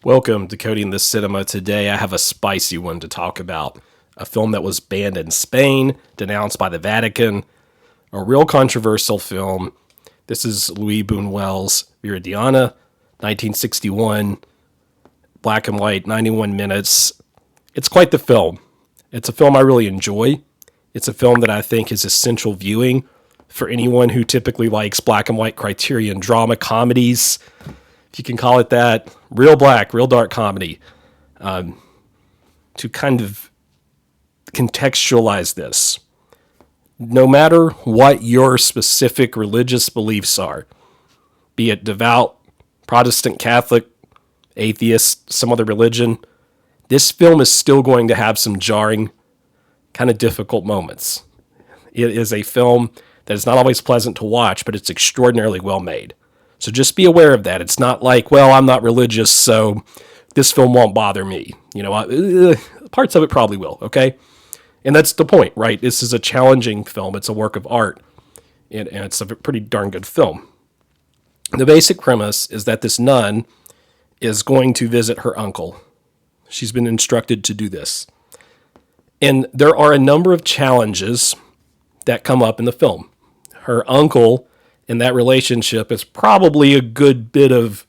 Welcome to Coding the Cinema. Today I have a spicy one to talk about. A film that was banned in Spain, denounced by the Vatican, a real controversial film. This is Louis Buñuel's Viridiana, 1961, black and white, 91 minutes. It's quite the film. It's a film I really enjoy. It's a film that I think is essential viewing for anyone who typically likes black and white Criterion drama comedies, if you can call it that, real black, real dark comedy, to kind of contextualize this. No matter what your specific religious beliefs are, be it devout, Protestant, Catholic, atheist, some other religion, this film is still going to have some jarring, kind of difficult moments. It is a film that is not always pleasant to watch, but it's extraordinarily well made. So just be aware of that. It's not like, well, I'm not religious, so this film won't bother me. You know, parts of it probably will, okay? And that's the point, right? This is a challenging film. It's a work of art, and it's a pretty darn good film. The basic premise is that this nun is going to visit her uncle. She's been instructed to do this. And there are a number of challenges that come up in the film. Her uncle in that relationship is probably a good bit of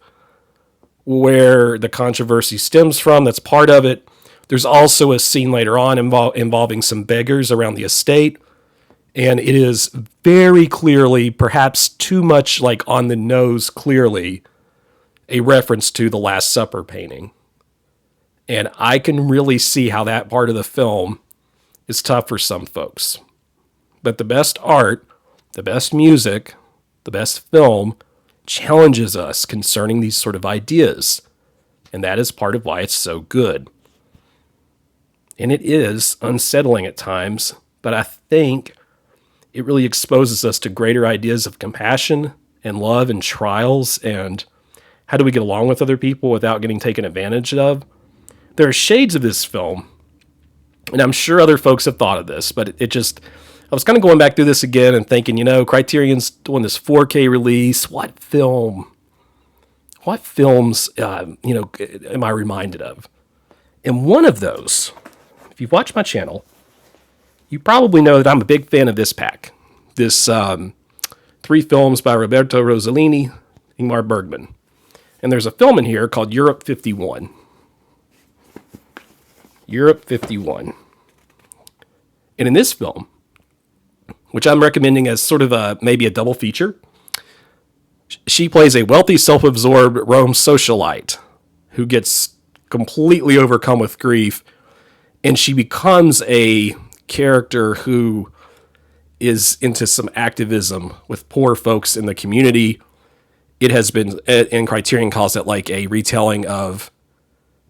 where the controversy stems from. That's part of it. There's also a scene later on involving some beggars around the estate. And it is very clearly, perhaps too much like on the nose clearly, a reference to the Last Supper painting. And I can really see how that part of the film is tough for some folks. But the best art, the best music, the best film challenges us concerning these sort of ideas. And that is part of why it's so good. And it is unsettling at times, but I think it really exposes us to greater ideas of compassion and love and trials and how do we get along with other people without getting taken advantage of. There are shades of this film, and I'm sure other folks have thought of this, but I was kind of going back through this again and thinking, Criterion's doing this 4K release. What films, am I reminded of? And one of those, if you've watched my channel, you probably know that I'm a big fan of this pack. This 3 films by Roberto Rossellini, Ingmar Bergman. And there's a film in here called Europe 51. Europe 51. And in this film, which I'm recommending as sort of maybe a double feature, she plays a wealthy, self-absorbed Rome socialite who gets completely overcome with grief, and she becomes a character who is into some activism with poor folks in the community. It has been, and Criterion calls it like a retelling of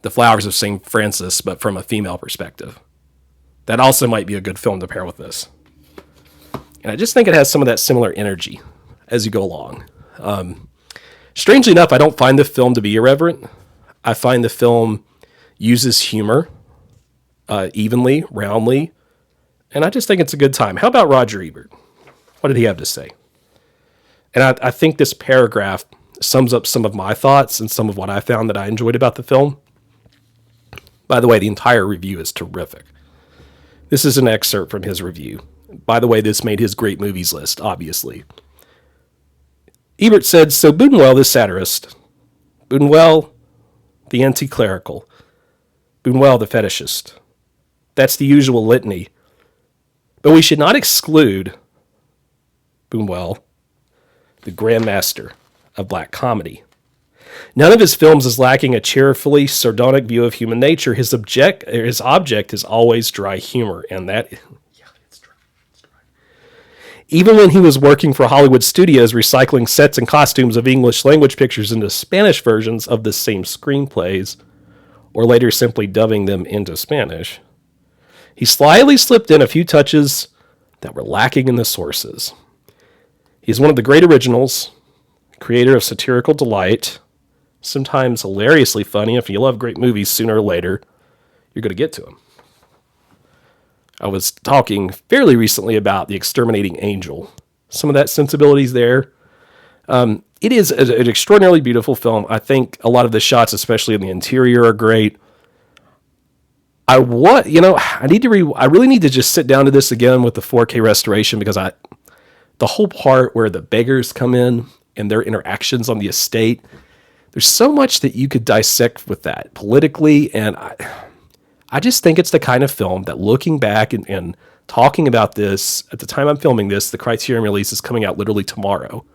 The Flowers of St. Francis, but from a female perspective. That also might be a good film to pair with this. And I just think it has some of that similar energy as you go along. Strangely enough, I don't find the film to be irreverent. I find the film uses humor evenly, roundly, and I just think it's a good time. How about Roger Ebert? What did he have to say? And I think this paragraph sums up some of my thoughts and some of what I found that I enjoyed about the film. By the way, the entire review is terrific. This is an excerpt from his review. By the way, this made his great movies list, obviously. Ebert said, so Buñuel, the satirist, Buñuel, the anti-clerical, Buñuel, the fetishist. That's the usual litany. But we should not exclude Buñuel, the grandmaster of black comedy. None of his films is lacking a cheerfully sardonic view of human nature. His object is always dry humor, and that... Even when he was working for Hollywood studios, recycling sets and costumes of English language pictures into Spanish versions of the same screenplays, or later simply dubbing them into Spanish, he slyly slipped in a few touches that were lacking in the sources. He's one of the great originals, creator of satirical delight, sometimes hilariously funny. If you love great movies, sooner or later, you're going to get to him. I was talking fairly recently about The Exterminating Angel. Some of that sensibility's there. it is an extraordinarily beautiful film. I think a lot of the shots, especially in the interior, are great. I really need to just sit down to this again with the 4K restoration, because the whole part where the beggars come in and their interactions on the estate, there's so much that you could dissect with that politically, and I just think it's the kind of film that, looking back and talking about this at the time I'm filming this, the Criterion release is coming out literally tomorrow.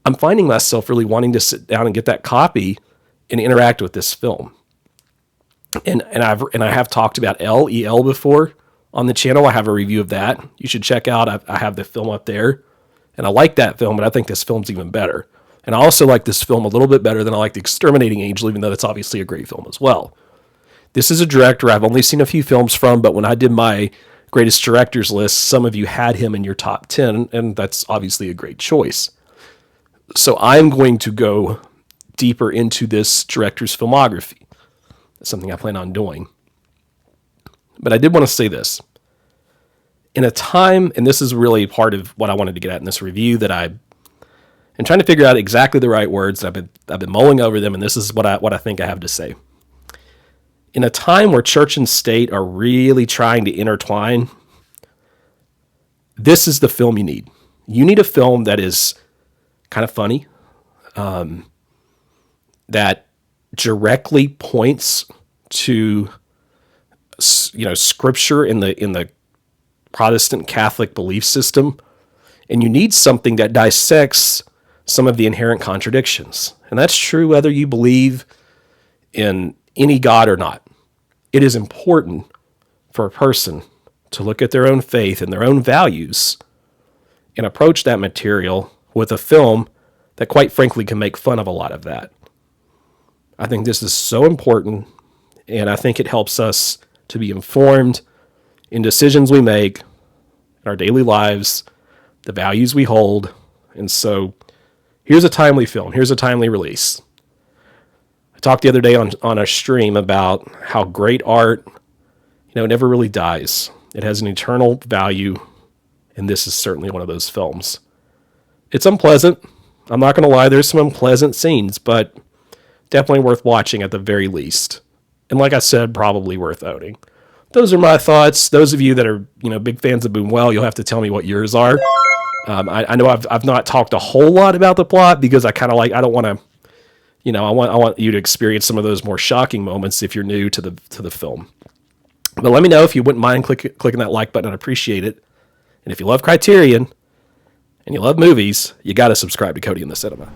I'm finding myself really wanting to sit down and get that copy and interact with this film. And I have talked about EL before on the channel. I have a review of that. You should check out. I have the film up there, and I like that film, but I think this film's even better. And I also like this film a little bit better than I like The Exterminating Angel, even though that's obviously a great film as well. This is a director I've only seen a few films from, but when I did my greatest directors list, some of you had him in your top 10, and that's obviously a great choice. So I'm going to go deeper into this director's filmography. That's something I plan on doing. But I did want to say this. In a time, and this is really part of what I wanted to get at in this review, that I am trying to figure out exactly the right words. I've been mulling over them, and this is what I think I have to say. In a time where church and state are really trying to intertwine, this is the film you need. You need a film that is kind of funny, that directly points to, scripture in the Protestant Catholic belief system, and you need something that dissects some of the inherent contradictions. And that's true whether you believe in any God or not. It is important for a person to look at their own faith and their own values and approach that material with a film that, quite frankly, can make fun of a lot of that. I think this is so important, and I think it helps us to be informed in decisions we make in our daily lives, the values we hold. And so here's a timely film. Here's a timely release. I talked the other day on a stream about how great art, never really dies. It has an eternal value, and this is certainly one of those films. It's unpleasant. I'm not going to lie, there's some unpleasant scenes, but definitely worth watching at the very least. And like I said, probably worth owning. Those are my thoughts. Those of you that are, big fans of Boomwell, you'll have to tell me what yours are. I know I've not talked a whole lot about the plot, because I don't want to, I want you to experience some of those more shocking moments if you're new to the film. But let me know if you wouldn't mind clicking that like button. I'd appreciate it. And if you love Criterion and you love movies, you got to subscribe to Cody in the Cinema.